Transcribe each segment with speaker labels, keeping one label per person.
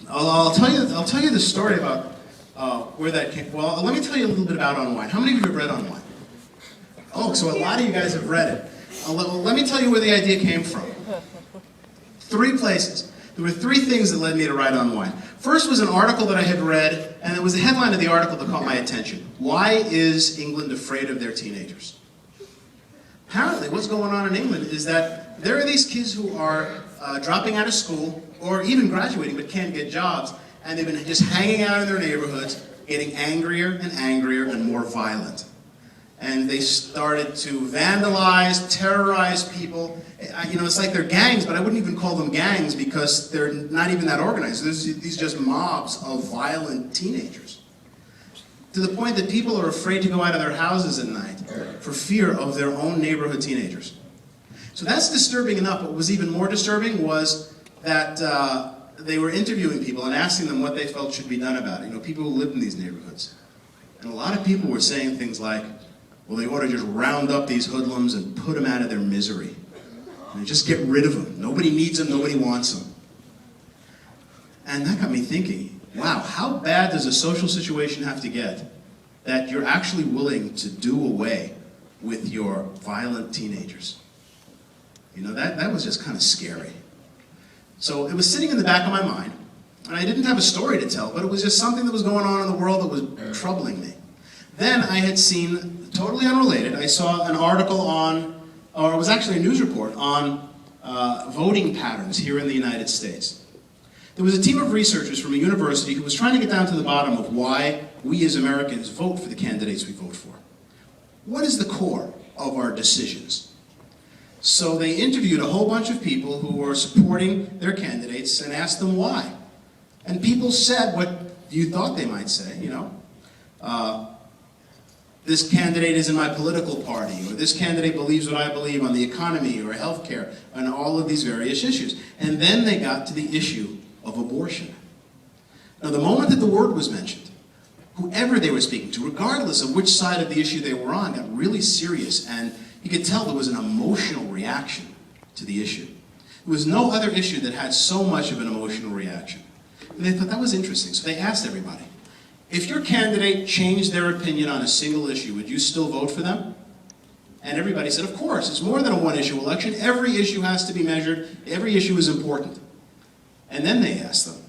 Speaker 1: I'll tell you the story about where that came. Well, let me tell you a little bit about On Wine. How many of you have read On Wine? Oh, so a lot of you guys have read it. Let me tell you where the idea came from. 3 places. There were 3 things that led me to write On Wine. First was an article that I had read, and it was the headline of the article that caught my attention. Why is England afraid of their teenagers? Apparently, what's going on in England is that there are these kids who are dropping out of school, or even graduating, but can't get jobs, and they've been just hanging out in their neighborhoods, getting angrier and angrier and more violent. And they started to vandalize, terrorize people. It's like they're gangs, but I wouldn't even call them gangs because they're not even that organized. These just mobs of violent teenagers. To the point that people are afraid to go out of their houses at night for fear of their own neighborhood teenagers. So that's disturbing enough. What was even more disturbing was that they were interviewing people and asking them what they felt should be done about it. People who lived in these neighborhoods. And a lot of people were saying things like, well, they ought to just round up these hoodlums and put them out of their misery. And just get rid of them. Nobody needs them, nobody wants them. And that got me thinking, wow, how bad does a social situation have to get that you're actually willing to do away with your violent teenagers? That was just kind of scary. So it was sitting in the back of my mind, and I didn't have a story to tell, but it was just something that was going on in the world that was troubling me. Then I had seen, totally unrelated, I saw an article or it was actually a news report on voting patterns here in the United States. There was a team of researchers from a university who was trying to get down to the bottom of why we as Americans vote for the candidates we vote for. What is the core of our decisions? So they interviewed a whole bunch of people who were supporting their candidates and asked them why. And people said what you thought they might say, this candidate is in my political party, or this candidate believes what I believe on the economy or healthcare, and all of these various issues. And then they got to the issue of abortion. Now, the moment that the word was mentioned, whoever they were speaking to, regardless of which side of the issue they were on, got really serious, and you could tell there was an emotional reaction to the issue. There was no other issue that had so much of an emotional reaction. And they thought that was interesting, so they asked everybody, if your candidate changed their opinion on a single issue, would you still vote for them? And everybody said, of course, it's more than a one-issue election. Every issue has to be measured. Every issue is important. And then they asked them,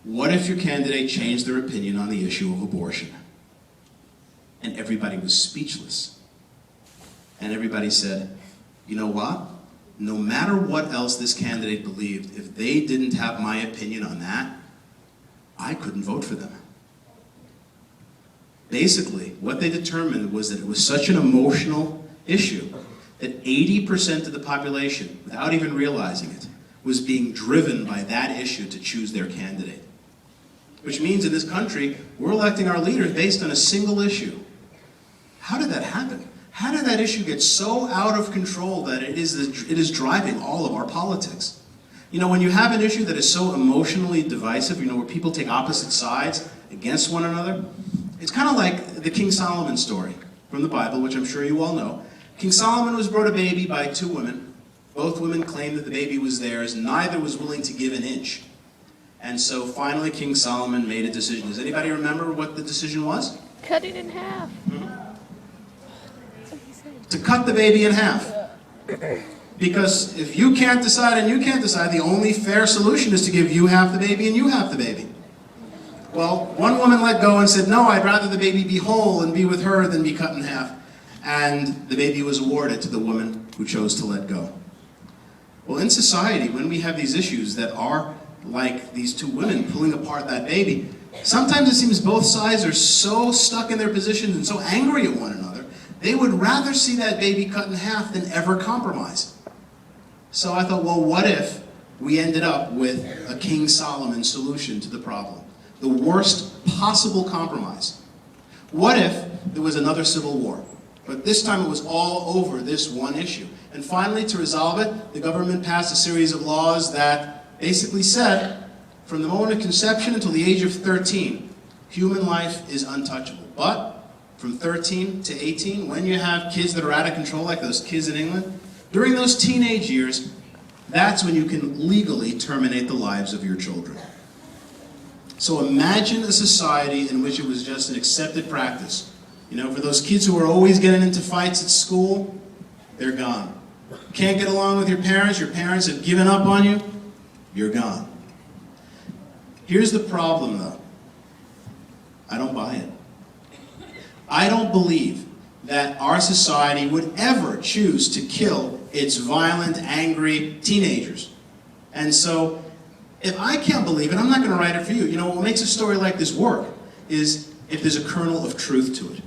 Speaker 1: what if your candidate changed their opinion on the issue of abortion? And everybody was speechless. And everybody said, you know what? No matter what else this candidate believed, if they didn't have my opinion on that, I couldn't vote for them. Basically, what they determined was that it was such an emotional issue that 80% of the population, without even realizing it, was being driven by that issue to choose their candidate. Which means in this country, we're electing our leaders based on a single issue. How did that happen? How did that issue get so out of control that it is driving all of our politics? When you have an issue that is so emotionally divisive, where people take opposite sides against one another, it's kind of like the King Solomon story from the Bible, which I'm sure you all know. King Solomon was brought a baby by 2 women. Both women claimed that the baby was theirs. Neither was willing to give an inch. And so finally King Solomon made a decision. Does anybody remember what the decision was?
Speaker 2: Cut it in half.
Speaker 1: To cut the baby in half. Because if you can't decide and you can't decide, the only fair solution is to give you half the baby and you half the baby. Well, one woman let go and said, no, I'd rather the baby be whole and be with her than be cut in half. And the baby was awarded to the woman who chose to let go. Well, in society, when we have these issues that are like these 2 women pulling apart that baby, sometimes it seems both sides are so stuck in their positions and so angry at one another, they would rather see that baby cut in half than ever compromise. So I thought, well, what if we ended up with a King Solomon solution to the problem? The worst possible compromise. What if there was another civil war? But this time it was all over this one issue. And finally, to resolve it, the government passed a series of laws that basically said, from the moment of conception until the age of 13, human life is untouchable. But from 13 to 18, when you have kids that are out of control, like those kids in England, during those teenage years, that's when you can legally terminate the lives of your children. So imagine a society in which it was just an accepted practice. You know, for those kids who are always getting into fights at school, they're gone. Can't get along with your parents have given up on you, you're gone. Here's the problem though. I don't buy it. I don't believe that our society would ever choose to kill its violent, angry teenagers. And so, if I can't believe it, I'm not going to write it for you. You know, what makes a story like this work is if there's a kernel of truth to it.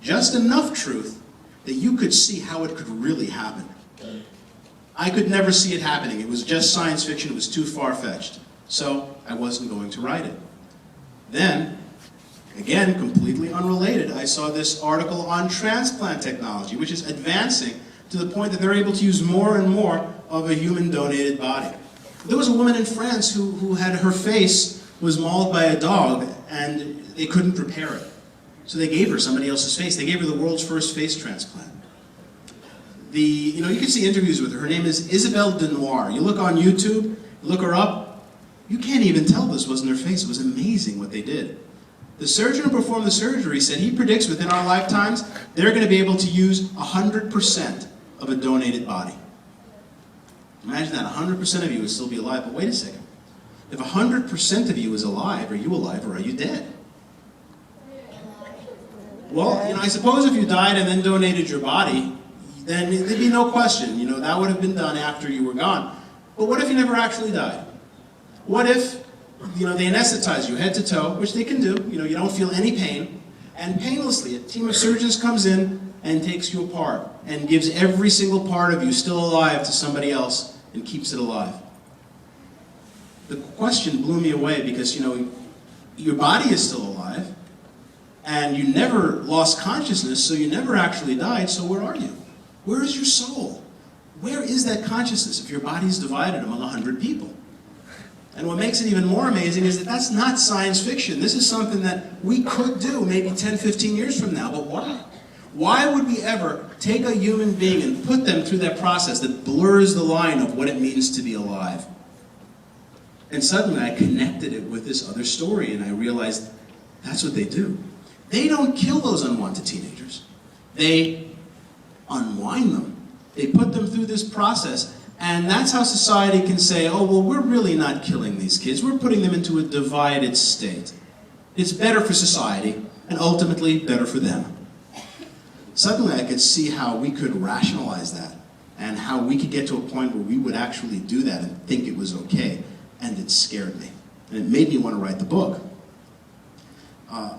Speaker 1: Just enough truth that you could see how it could really happen. I could never see it happening. It was just science fiction. It was too far-fetched. So, I wasn't going to write it. Then, again, completely unrelated, I saw this article on transplant technology, which is advancing to the point that they're able to use more and more of a human-donated body. There was a woman in France who had her face was mauled by a dog, and they couldn't repair it. So they gave her somebody else's face. They gave her the world's first face transplant. You can see interviews with her. Her name is Isabelle Denoir. You look on YouTube, look her up, you can't even tell this wasn't her face. It was amazing what they did. The surgeon who performed the surgery said he predicts within our lifetimes, they're going to be able to use 100% of a donated body. Imagine that, 100% of you would still be alive, but wait a second. If 100% of you is alive, are you alive or are you dead? Well, I suppose if you died and then donated your body, then there'd be no question, that would have been done after you were gone. But what if you never actually died? What if, they anesthetize you head to toe, which they can do, you don't feel any pain, and painlessly a team of surgeons comes in and takes you apart and gives every single part of you still alive to somebody else and keeps it alive. The question blew me away because, your body is still alive and you never lost consciousness, so you never actually died, so where are you? Where is your soul? Where is that consciousness if your body is divided among 100 people? And what makes it even more amazing is that that's not science fiction. This is something that we could do maybe 10, 15 years from now, but why? Why would we ever take a human being and put them through that process that blurs the line of what it means to be alive? And suddenly I connected it with this other story and I realized that's what they do. They don't kill those unwanted teenagers. They unwind them. They put them through this process. And that's how society can say, oh, well, we're really not killing these kids. We're putting them into a divided state. It's better for society, and ultimately better for them. Suddenly I could see how we could rationalize that, and how we could get to a point where we would actually do that and think it was okay. And it scared me. And it made me want to write the book.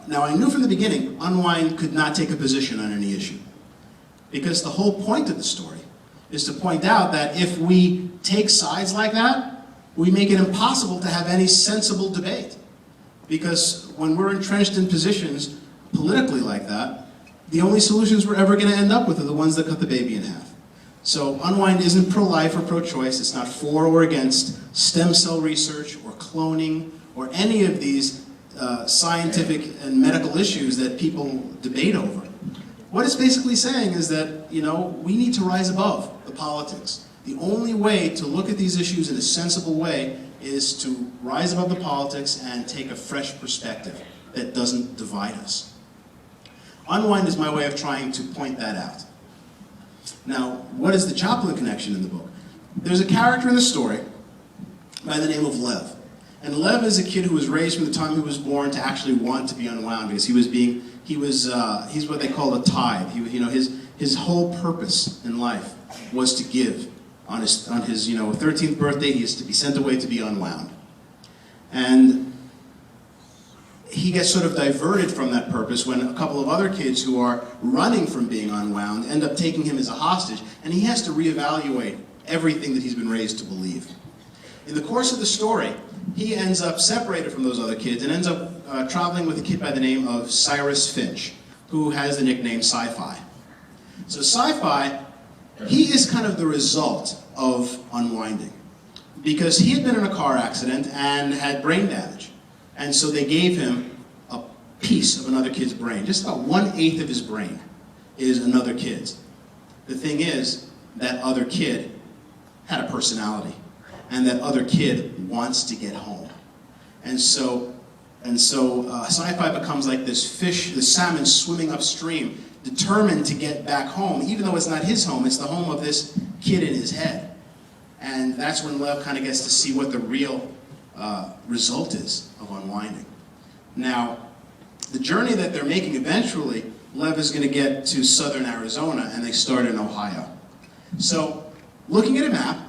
Speaker 1: Now, I knew from the beginning, Unwind could not take a position on any issue. Because the whole point of the story is to point out that if we take sides like that, we make it impossible to have any sensible debate. Because when we're entrenched in positions politically like that, the only solutions we're ever going to end up with are the ones that cut the baby in half. So Unwind isn't pro-life or pro-choice. It's not for or against stem cell research or cloning or any of these scientific and medical issues that people debate over. What it's basically saying is that, we need to rise above the politics. The only way to look at these issues in a sensible way is to rise above the politics and take a fresh perspective that doesn't divide us. Unwind is my way of trying to point that out. Now, what is the Joplin connection in the book? There's a character in the story by the name of Lev. And Lev is a kid who was raised from the time he was born to actually want to be unwound because he's what they call a tithe. His whole purpose in life was to give. On his 13th birthday, he is to be sent away to be unwound. And he gets sort of diverted from that purpose when a couple of other kids who are running from being unwound end up taking him as a hostage, and he has to reevaluate everything that he's been raised to believe. In the course of the story, he ends up separated from those other kids and ends up traveling with a kid by the name of Cyrus Finch, who has the nickname Sci-Fi. So Sci-Fi, he is kind of the result of unwinding, because he had been in a car accident and had brain damage. And so they gave him a piece of another kid's brain. Just about 1/8 of his brain is another kid's. The thing is, that other kid had a personality. And that other kid wants to get home. And so And so sci-fi becomes like this fish, this salmon swimming upstream, determined to get back home, even though it's not his home, it's the home of this kid in his head. And that's when Lev kind of gets to see what the real result is of unwinding. Now, the journey that they're making eventually, Lev is going to get to southern Arizona, and they start in Ohio. So, looking at a map,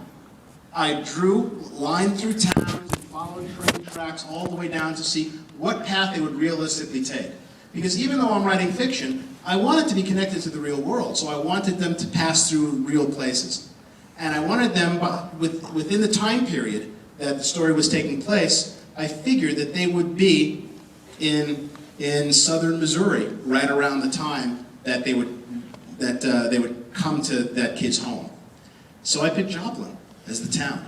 Speaker 1: I drew line through towns and followed train tracks all the way down to see what path they would realistically take. Because even though I'm writing fiction, I want it to be connected to the real world, so I wanted them to pass through real places. And I wanted them, within the time period that the story was taking place, I figured that they would be in southern Missouri right around the time that they would come to that kid's home. So I picked Joplin as the town.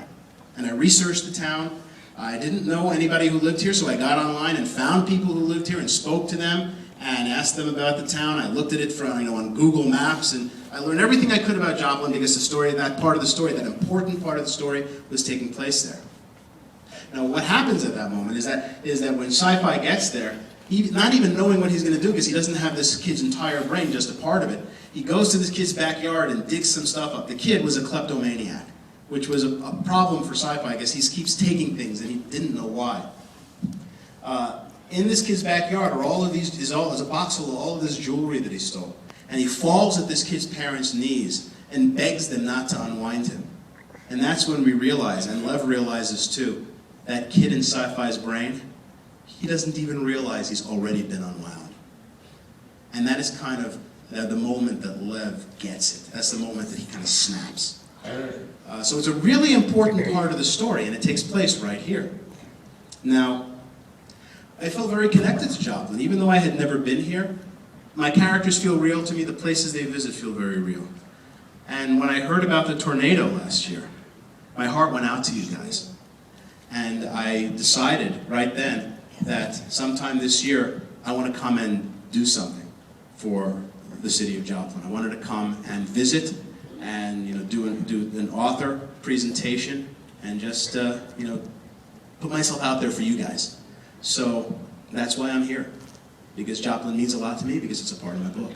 Speaker 1: And I researched the town. I didn't know anybody who lived here, so I got online and found people who lived here and spoke to them and asked them about the town. I looked at it from, on Google Maps, and I learned everything I could about Joplin because the story, that part of the story, that important part of the story, was taking place there. Now, what happens at that moment is that when sci-fi gets there, not even knowing what he's going to do because he doesn't have this kid's entire brain, just a part of it, he goes to this kid's backyard and digs some stuff up. The kid was a kleptomaniac, which was a problem for sci-fi because he keeps taking things and he didn't know why. In this kid's backyard are is a box full of all of this jewelry that he stole. And he falls at this kid's parents' knees and begs them not to unwind him. And that's when we realize, and Lev realizes too, that kid in sci-fi's brain, he doesn't even realize he's already been unwound. And that is kind of the moment that Lev gets it. That's the moment that he kind of snaps. So it's a really important part of the story, and it takes place right here. Now, I felt very connected to Joplin. Even though I had never been here, my characters feel real to me, the places they visit feel very real. And when I heard about the tornado last year, my heart went out to you guys. And I decided right then that sometime this year, I want to come and do something for the city of Joplin. I wanted to come and visit and do an author presentation and just put myself out there for you guys. So that's why I'm here, because Joplin means a lot to me because it's a part of my book.